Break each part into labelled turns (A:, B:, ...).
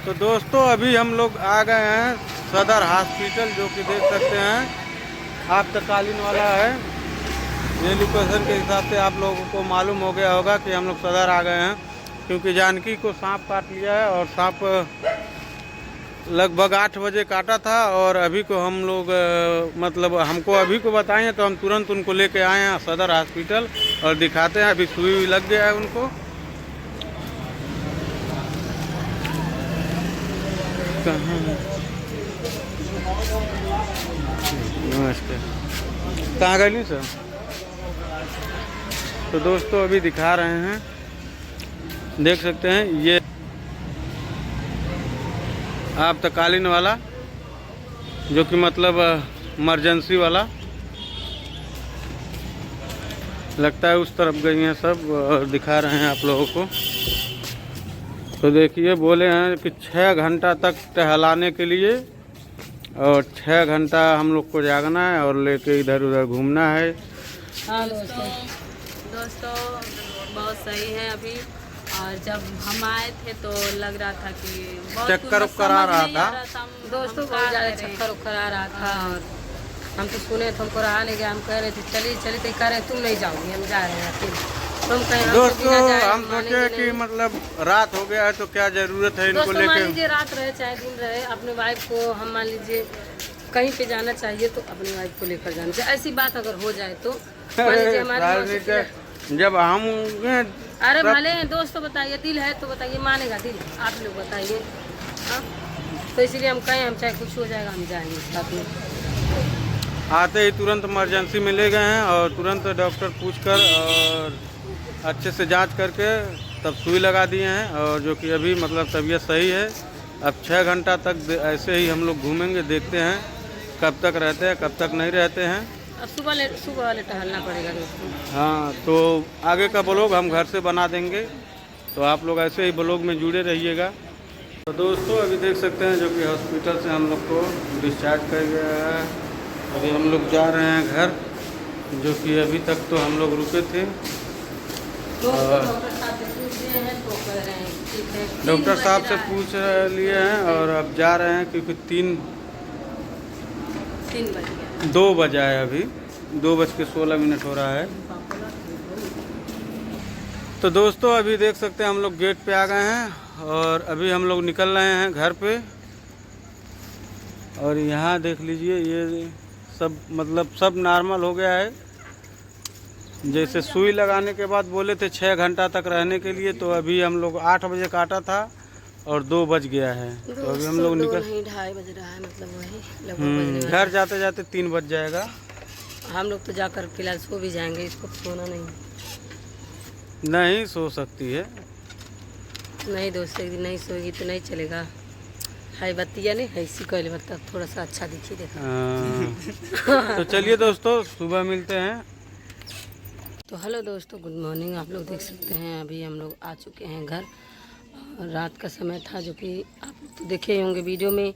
A: तो दोस्तों अभी हम लोग आ गए हैं सदर हॉस्पिटल, जो कि देख सकते हैं आपातकालीन वाला है। ये लोकेशन के हिसाब से आप लोगों को मालूम हो गया होगा कि हम लोग सदर आ गए हैं, क्योंकि जानकी को सांप काट लिया है। और सांप लगभग 8 बजे काटा था, और अभी को हम लोग मतलब हमको अभी को बताएं तो हम तुरंत उनको लेके आए हैं सदर हॉस्पिटल और दिखाते हैं। अभी सुई लग गया है उनको। नमस्ते, कहाँ गई सर? तो दोस्तों अभी दिखा रहे हैं, देख सकते हैं ये आपातकालीन वाला, जो कि मतलब इमरजेंसी वाला लगता है। उस तरफ गई हैं सब और दिखा रहे हैं आप लोगों को। तो देखिए बोले हैं कि 6 घंटा तक टहलाने के लिए, और 6 घंटा हम लोग को जागना है और लेके इधर उधर घूमना है।
B: हाँ दोस्तों बहुत सही है अभी। और जब हम आए थे तो लग रहा था कि बहुत
A: चक्कर उक्कर आ रहा था
B: दोस्तों, बहुत ज़्यादा चक्कर उक्कर आ रहा था। और हम तो सुने तो हमको रहा नहीं गया। हम कह रहे थे चलिए चलिए, तो कह रहे तुम नहीं जाओगी, हम जा रहे हैं। फिर तुम कहें
A: दोस्तों हम सोचे कि मतलब रात हो गया है तो क्या जरूरत है इनको लेके।
B: मान लीजिए रात रहे चाहे दिन रहे, अपने वाइफ को हम मान लीजिए कहीं पे जाना चाहिए तो अपनी वाइफ को लेकर जाना चाहिए। ऐसी बात अगर हो जाए तो मान लीजिए हमारे
A: जब हम
B: अरे भले दोस्त तो बताइए, दिल है तो बताइए, मानेगा दिल? आप लोग बताइए। हाँ, तो इसलिए हम कहें हम चाहे कुछ हो जाएगा हम जाएंगे साथ में।
A: आते ही तुरंत इमरजेंसी में ले गए हैं और तुरंत डॉक्टर पूछकर और अच्छे से जांच करके तब सुई लगा दिए हैं। और जो कि अभी मतलब तबीयत सही है। अब 6 घंटा तक ऐसे ही हम लोग घूमेंगे, देखते हैं कब तक रहते हैं कब तक नहीं रहते हैं।
B: अब सुबह वाले टहलना पड़ेगा दोस्तों।
A: हाँ, तो आगे का ब्लॉग हम घर से बना देंगे, तो आप लोग ऐसे ही ब्लॉग में जुड़े रहिएगा। तो दोस्तों अभी देख सकते हैं जो कि हॉस्पिटल से हम लोग को डिस्चार्ज कर गया है। अभी हम लोग जा रहे हैं घर, जो कि अभी तक तो हम लोग रुके थे। डॉक्टर साहब से पूछ लिए हैं और अब जा रहे हैं, क्योंकि 2 बजा है। अभी 2:16 हो रहा है। तो दोस्तों अभी देख सकते हैं हम लोग गेट पे आ गए हैं और अभी हम लोग निकल रहे हैं घर पे। और यहाँ देख लीजिए ये सब मतलब सब नॉर्मल हो गया है। जैसे सुई लगाने के बाद बोले थे 6 घंटा तक रहने के लिए, तो अभी हम लोग 8 बजे काटा था और 2 बज गया है। तो अभी हम लोग निकल
B: 2:30 बज रहा है, मतलब वही लगभग
A: घर जाते जाते 3 बज जाएगा।
B: हम लोग तो जाकर फिलहाल सो भी जाएंगे, इसको सोना
A: नहीं सो सकती है।
B: नहीं दोस्त, एक दिन नहीं सोएगी तो नहीं चलेगा। हाई बत्तिया नहीं है इसी को मतलब थोड़ा सा अच्छा दिखी देखा।
A: तो चलिए दोस्तों सुबह मिलते हैं।
B: तो हेलो दोस्तों, गुड मॉर्निंग। आप लोग देख सकते हैं अभी हम लोग आ चुके हैं घर। और रात का समय था, जो कि आप लोग तो देखे ही होंगे वीडियो में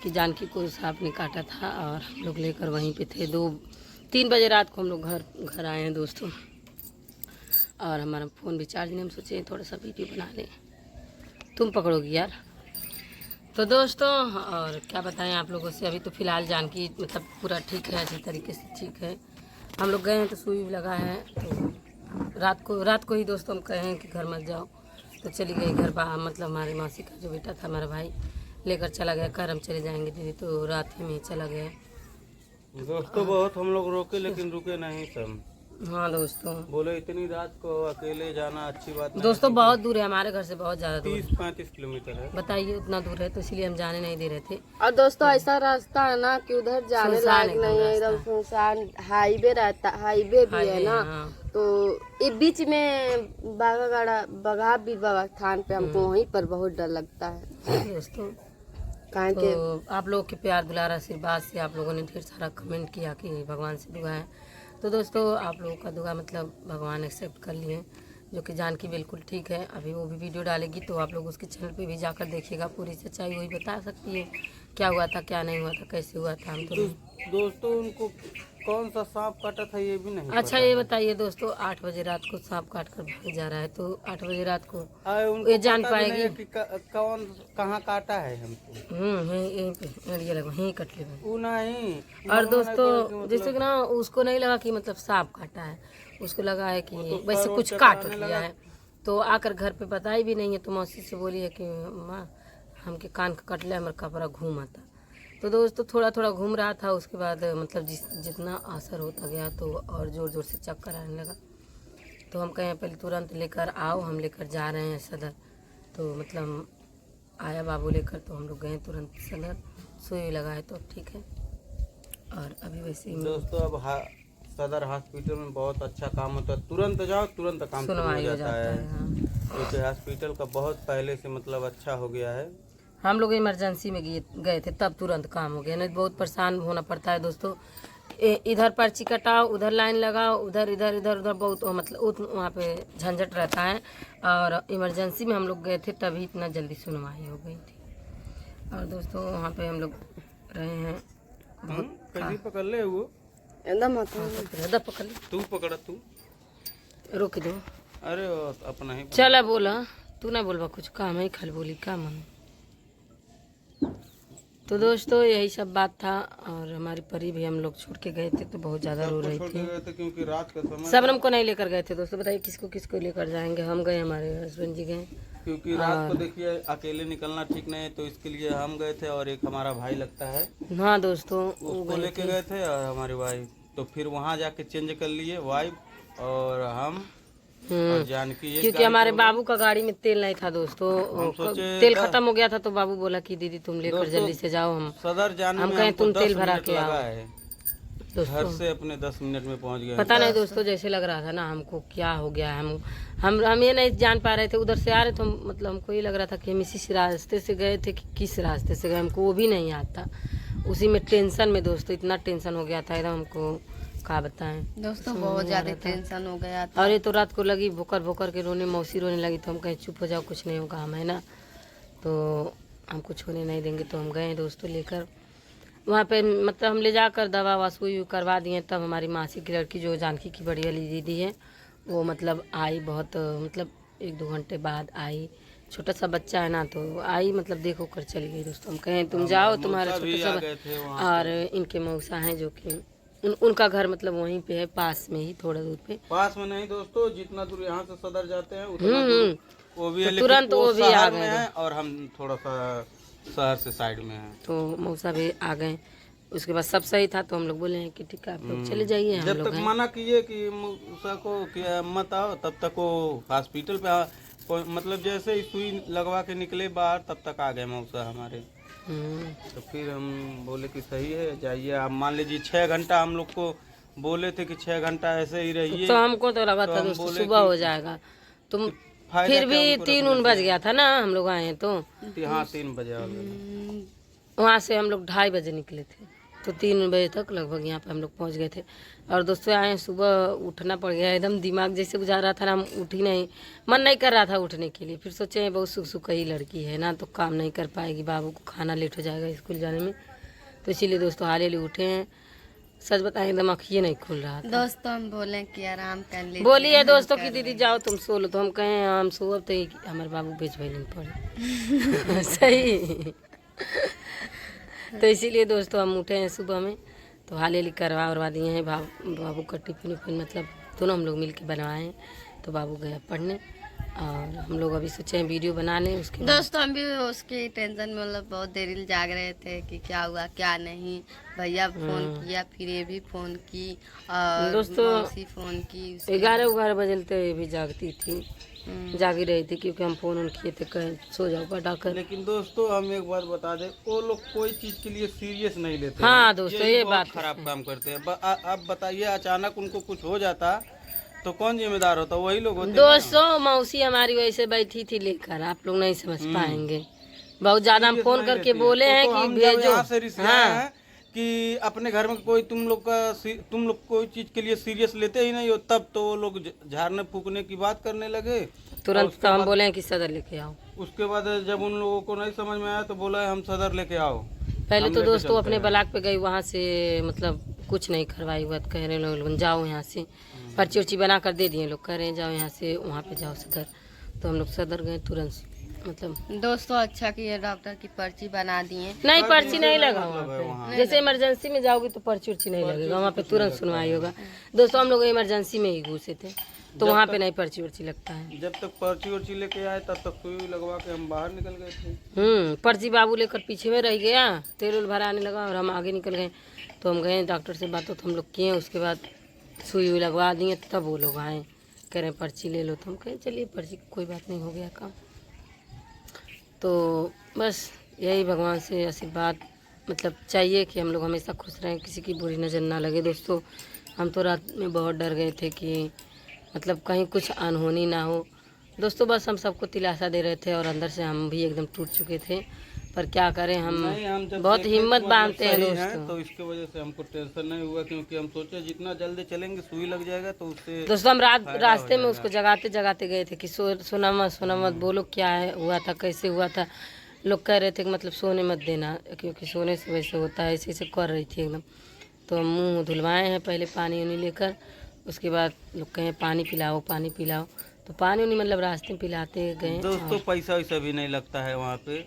B: कि जानकी को सांप ने काटा था। और हम लोग लेकर वहीं पे थे। 2-3 बजे रात को हम लोग घर आए हैं दोस्तों। और हमारा फ़ोन भी चार्ज नहीं, हम सोचे थोड़ा सा वीडियो बना लें। तुम पकड़ोगी यार। तो दोस्तों और क्या बताएं आप लोगों से, अभी तो फ़िलहाल जानकी मतलब पूरा ठीक है, अच्छी तरीके से ठीक है। हम लोग गए हैं तो सुई लगा है। तो रात को ही दोस्तों हम कहें कि घर मत जाओ, तो चली गई घर। मतलब हमारी मासी का जो बेटा था, हमारा भाई लेकर चला गया, कर हम चले जाएंगे दीदी, तो रात ही में चला गया।
A: दोस्तों बहुत हम लोग रोके लेकिन रुके नहीं सब।
B: हाँ दोस्तों,
A: बोले इतनी रात को अकेले जाना अच्छी बात नहीं।
B: दोस्तों बहुत दूर है, हमारे घर से बहुत ज़्यादा दूर,
A: 30-35 किलोमीटर है।
B: बताइए उतना दूर है, तो इसलिए हम जाने नहीं दे रहे थे।
C: और दोस्तों ऐसा रास्ता है ना कि उधर जाने लायक नहीं है, एकदम सुनसान हाईवे रहता, हाईवे भी है ना।
B: हाँ।
C: तो इस बीच में बघा बीरवा स्थान पे हमको वहीं पर बहुत डर लगता है
B: दोस्तों।
C: कारण के
B: तो आप लोगों के प्यार दुलारा आशीर्वाद से आप लोगों ने ढेर सारा कमेंट किया कि भगवान से दुआ है। तो दोस्तों आप लोगों का दुआ मतलब भगवान एक्सेप्ट कर लिए, जो कि जानकी बिल्कुल ठीक है। अभी वो भी वीडियो डालेगी तो आप लोग उसके चैनल पे भी जाकर देखिएगा। पूरी सच्चाई वही बता सकती है, क्या हुआ था क्या नहीं हुआ था कैसे हुआ था। हम तो
A: दोस्तों उनको कौन सा सांप काटा था ये भी नहीं
B: अच्छा ये बताइए दोस्तों, 8 बजे रात को सांप काट कर भाग जा रहा है, तो 8 बजे रात को
A: उनको
B: ये जान
A: पता भी नहीं
B: पाएगी?
A: है कि कौन कहाँ काटा है हमको।
B: यहीं पे ये लगा, यहीं कट ले।
A: वो नहीं।
B: और दोस्तों जैसे कि ना उसको नहीं लगा कि मतलब सांप काटा है, उसको लगा है कि वैसे कुछ काट लिया है। तो आकर घर पे बताई भी नहीं है, तो मौसी से बोली है कि माँ हमके कान का कट लिया, हमारा कपड़ा घूम आता। तो दोस्तों थोड़ा थोड़ा घूम रहा था, उसके बाद मतलब जितना असर होता गया तो और ज़ोर ज़ोर से चक्कर आने लगा। तो हम कहें पहले तुरंत लेकर आओ, हम लेकर जा रहे हैं सदर। तो मतलब आया बाबू लेकर, तो हम लोग गए तुरंत सदर, सुई लगाए तो ठीक है। और अभी वैसे ही
A: दोस्तों अब सदर हॉस्पिटल में बहुत अच्छा काम होता है, तुरंत जाओ तुरंत काम शुरू हो जाता है। क्योंकि हॉस्पिटल का बहुत पहले से मतलब अच्छा हो गया है।
B: हम लोग इमरजेंसी में गए थे तब तुरंत काम हो गया, नहीं बहुत परेशान होना पड़ता है दोस्तों। इधर पर्ची कटाओ, उधर लाइन लगाओ, उधर इधर इधर उधर बहुत मतलब वहाँ पे झंझट रहता है। और इमरजेंसी में हम लोग गए थे तभी इतना जल्दी सुनवाई हो गई थी। और दोस्तों वहाँ पे हम लोग रहे हैं बहुत।
A: कैसी पकड़ ले वो
C: एकदम
B: पकड़ ली,
A: तू पकड़ा तू।
B: रोक दो।
A: अरे वो तो अपना ही
B: चला बोला, तू ना बोलबा कुछ, काम है खाली बोली का मन। तो दोस्तों यही सब बात था। और हमारी परी भी हम लोग छोड़ के गए थे तो बहुत ज़्यादा रो रही थी,
A: क्योंकि रात का समय
B: सबनम को नहीं लेकर गए थे दोस्तों। बताइए किसको किसको लेकर जाएंगे, हम गए, हमारे हस्बैंड जी गए।
A: क्योंकि रात को देखिए अकेले निकलना ठीक नहीं है, तो इसके लिए हम गए थे और एक हमारा भाई लगता है,
B: हाँ दोस्तों
A: उसको लेके गए थे और हमारी वाइफ। तो फिर वहाँ जाके चेंज कर लिए वाइफ और हम और जानकी।
B: क्योंकि हमारे बाबू का गाड़ी में तेल नहीं था दोस्तों, तेल खत्म हो गया था। तो बाबू बोला कि दीदी तुम लेकर जल्दी से जाओ, हम
A: सदर जाने में
B: कहें तुम तेल भरा के आओ।
A: घर से अपने 10 मिनट में पहुंच गए।
B: पता नहीं दोस्तों, जैसे लग रहा था ना हमको क्या हो गया है। हम ये नहीं जान पा रहे थे, उधर से आ रहे थे मतलब हमको ये लग रहा था कि हम इसी रास्ते से गए थे कि किस रास्ते से गए, हमको वो भी नहीं आता। उसी में टेंशन में दोस्तों इतना टेंशन हो गया था एकदम, हमको क्या बताएं
C: दोस्तों बहुत ज्यादा टेंशन हो गया था।
B: और ये तो रात को लगी भोकर भोकर के रोने, मौसी रोने लगी। तो हम कहीं चुप हो जाओ, कुछ नहीं होगा, हम है ना, तो हम कुछ होने नहीं देंगे। तो हम गए दोस्तों लेकर वहाँ पे, मतलब हम ले जाकर दवा ववा सुई करवा दिए। तब हमारी मासी की लड़की जो जानकी की बड़ी वाली दीदी है वो मतलब आई, बहुत मतलब 1-2 घंटे बाद आई। छोटा सा बच्चा है ना, तो आई मतलब देखो कर चली गई दोस्तों। हम कहें तुम जाओ, तुम्हारा छोटा सा। और इनके मौसा हैं जो कि उनका घर मतलब वहीं पे है, पास में ही, थोड़ा दूर पे।
A: पास में नहीं दोस्तों, जितना दूर यहाँ से सदर जाते हैं उतना दूर वो भी है,
B: तुरंत वो भी आ गए
A: हैं और हम थोड़ा सा शहर से साइड में है। तो
B: मौसा भी आ गए। उसके बाद सब सही था, तो हम लोग बोले हैं कि ठीक है आप लोग चले जाइए। हम
A: जब
B: लोग
A: तक मना किए कि मौसा को कि मत आओ, तब तक वो हॉस्पिटल पे मतलब जैसे ही सुई लगवा के निकले बाहर, तब तक आ गए मौसा हमारे। तो फिर हम बोले कि सही है जाइए आप। मान लीजिए 6 घंटा हम लोग को बोले थे कि 6 घंटा ऐसे ही रहिए।
B: तो हमको तो लगा था दोस्तों सुबह हो जाएगा, तुम फिर भी 3 बज गया था ना हम लोग आए तो।
A: हाँ 3 बजे
B: वहाँ से हम लोग 2:30 बजे निकले थे, तो 3 बजे तक लगभग यहाँ पे हम लोग पहुँच गए थे। और दोस्तों आए सुबह उठना पड़ गया, एकदम दिमाग जैसे गुजार रहा था ना, हम उठ ही नहीं, मन नहीं कर रहा था उठने के लिए। फिर सोचे बहुत सुख ही लड़की है ना, तो काम नहीं कर पाएगी, बाबू को खाना लेट हो जाएगा स्कूल जाने में। तो इसीलिए दोस्तों हाल उठे हैं। सच बताएं एकदम आँखिए नहीं खुल रहा था
C: दोस्तों। हम बोले कि आराम कर ले,
B: बोलिए दोस्तों कि दीदी जाओ तुम सो लो। तो हम कहें हम सोब तो हमारे बाबू बेच भाई पड़े सही। तो इसीलिए दोस्तों हम उठे हैं सुबह में, तो हाल करवा उरवा दिए हैं। बाबू का टिफिन उफिन मतलब दोनों हम लोग मिल के बनवाए हैं। तो बाबू गया पढ़ने और हम लोग अभी सोचे हैं वीडियो बना लें उसके।
C: दोस्तों हम भी उसकी टेंशन में मतलब बहुत देरी जाग रहे थे कि क्या हुआ क्या नहीं। भैया फोन किया, फिर ये भी फोन की और
B: दोस्तों
C: फोन की।
B: 11 बजे तक ये भी जागती थी, जागी रही थी, क्योंकि हम फोन किए थे कहीं सो जाओ पटाकर।
A: लेकिन दोस्तों हम एक बात बता दें, वो लोग कोई चीज के लिए सीरियस नहीं लेते।
B: हाँ दोस्तों ये बात
A: खराब काम करते हैं। अब बताइए अचानक उनको कुछ हो जाता तो कौन जिम्मेदार होता? वही लोग होते।
B: दोस्तों मौसी हमारी वैसे बैठी थी लेकर, आप लोग नहीं समझ पाएंगे। बहुत ज्यादा हम फोन करके बोले हैं कि भेजो। हाँ
A: कि अपने घर में कोई तुम लोग कोई चीज के लिए सीरियस लेते ही नहीं हो, तब तो वो लोग झाड़ने फूकने की बात करने लगे
B: तुरंत। तो हम बोले हैं कि सदर लेके आओ।
A: उसके बाद जब उन लोगों को नहीं समझ में आया तो बोला हम सदर लेके आओ।
B: पहले तो दोस्तों अपने ब्लॉक पे गई, वहाँ से मतलब कुछ नहीं करवाई हुआ, तो कह रहे लोग जाओ यहाँ से, पर्ची उर्ची बना कर दे दिए लोग, कह रहे हैं जाओ यहाँ से वहाँ पे जाओ सदर। तो हम लोग सदर गए तुरंत, मतलब
C: दोस्तों अच्छा किया डॉक्टर की पर्ची बना दिए।
B: नहीं पर्ची नहीं लगा वहाँ पे, जैसे इमरजेंसी में जाओगे तो पर्ची उर्ची नहीं लगेगा, वहाँ पे तुरंत सुनवाई होगा। दोस्तों हम लोग इमरजेंसी में ही घुसे थे, तो वहाँ पे नहीं पर्ची उर्ची लगता है।
A: जब तक पर्ची उर्ची लेके आए तब तक सुई लगवा के हम बाहर निकल गए थे।
B: पर्ची बाबू लेकर पीछे में रह गया, तेल उल भराने लगा और हम आगे निकल गए। तो हम गए डॉक्टर से बात तो हम लोग किए, उसके बाद सुई हुई लगवा दिए, तब वो लोग आए कह रहे पर्ची ले लो। तो हम कहें चलिए पर्ची कोई बात नहीं, हो गया काम। तो बस यही भगवान से आशीर्वाद मतलब चाहिए कि हम लोग हमेशा खुश रहें, किसी की बुरी नज़र ना लगे। दोस्तों हम तो रात में बहुत डर गए थे कि मतलब कहीं कुछ अनहोनी ना हो। दोस्तों बस हम सबको दिलासा दे रहे थे और अंदर से हम भी एकदम टूट चुके थे, पर क्या करें, हम
A: जब
B: बहुत हिम्मत बांधते हैं
A: सही
B: दोस्तों।
A: तो इसके वजह से हमको टेंशन नहीं हुआ, क्योंकि हम सोचे जितना जल्दी चलेंगे सुई लग जाएगा तो उससे।
B: दोस्तों हम रास्ते में उसको जगाते जगाते गए थे कि सोना मत बोलो, क्या है हुआ था, कैसे हुआ था। लोग कह रहे थे कि मतलब सोने मत देना, क्योंकि सोने से वैसे होता है, ऐसे कर रही थी एकदम। तो हम मुँह धुलवाए हैं पहले पानी उनी लेकर, उसके बाद लोग कहें पानी पिलाओ पानी पिलाओ, तो पानी उनी मतलब रास्ते में पिलाते गए।
A: दोस्तों पैसा वैसा भी नहीं लगता है वहाँ पे।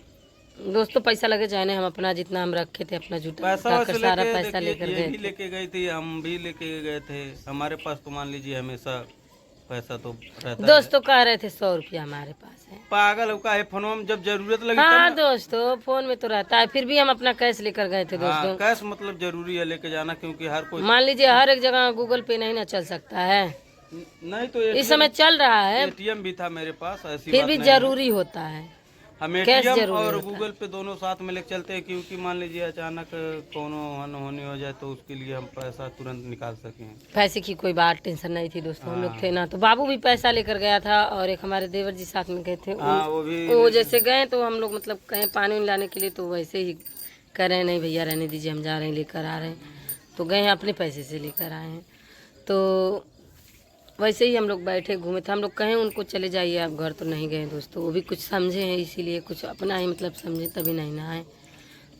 B: दोस्तों पैसा लगे चाहे नहीं, हम अपना जितना हम रखे थे अपना जुटा
A: पैसा
B: सारा पैसा लेकर गए थे।
A: लेके गई थी, हम भी लेके गए थे। हमारे पास तो मान लीजिए हमेशा पैसा तो रहता
B: दोस्तों कह रहे थे 100 रुपया हमारे पास है।
A: पागल हो का है, फोन में जब जरूरत लगी
B: हाँ दोस्तों फोन में तो रहता है, फिर भी हम अपना कैश लेकर गए थे दोस्तों।
A: कैश मतलब जरूरी है लेके जाना, क्योंकि हर कोई
B: मान लीजिए हर एक जगह गूगल पे नहीं ना चल सकता है,
A: नहीं तो
B: इस समय चल रहा है,
A: एटीएम भी था मेरे पास, ऐसी
B: फिर
A: बात
B: भी
A: नहीं है।
B: जरूरी होता है,
A: हम
B: कैश
A: एटीएम
B: जरूरी
A: और
B: होता
A: गूगल पे दोनों साथ में लेके चलते हैं, क्योंकि मान लीजिए अचानक कोनो अनहोनी हो जाए तो उसके लिए हम पैसा तुरंत निकाल सकें।
B: पैसे की कोई बात टेंशन नहीं थी दोस्तों। हम लोग थे ना, तो बाबू भी पैसा लेकर गया था और एक हमारे देवर जी साथ में गए थे। वो जैसे गए तो हम लोग मतलब कहें पानी लाने के लिए, तो वैसे ही कह रहे हैं नहीं भैया रहने दीजिए, हम जा रहे हैं लेकर आ रहे हैं। तो गए हैं अपने पैसे से लेकर आए हैं। तो वैसे ही हम लोग बैठे घूमे थे, हम लोग कहें उनको चले जाइए आप घर, तो नहीं गए दोस्तों। वो भी कुछ समझे हैं, इसीलिए कुछ अपना ही मतलब समझे तभी नहीं ना आए।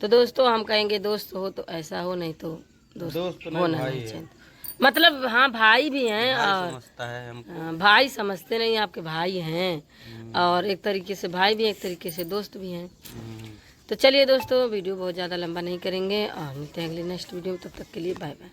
B: तो दोस्तों हम कहेंगे दोस्त हो तो ऐसा हो, नहीं तो दोस्त होना नहीं चाहिए। मतलब हाँ भाई भी हैं, और
A: समझता है हमको।
B: भाई समझते नहीं, आपके भाई हैं और एक तरीके से भाई भी, एक तरीके से दोस्त भी हैं। तो चलिए दोस्तों वीडियो बहुत ज़्यादा लंबा नहीं करेंगे और मिलते हैं अगले नेक्स्ट वीडियो में, तब तक के लिए बाय बाय।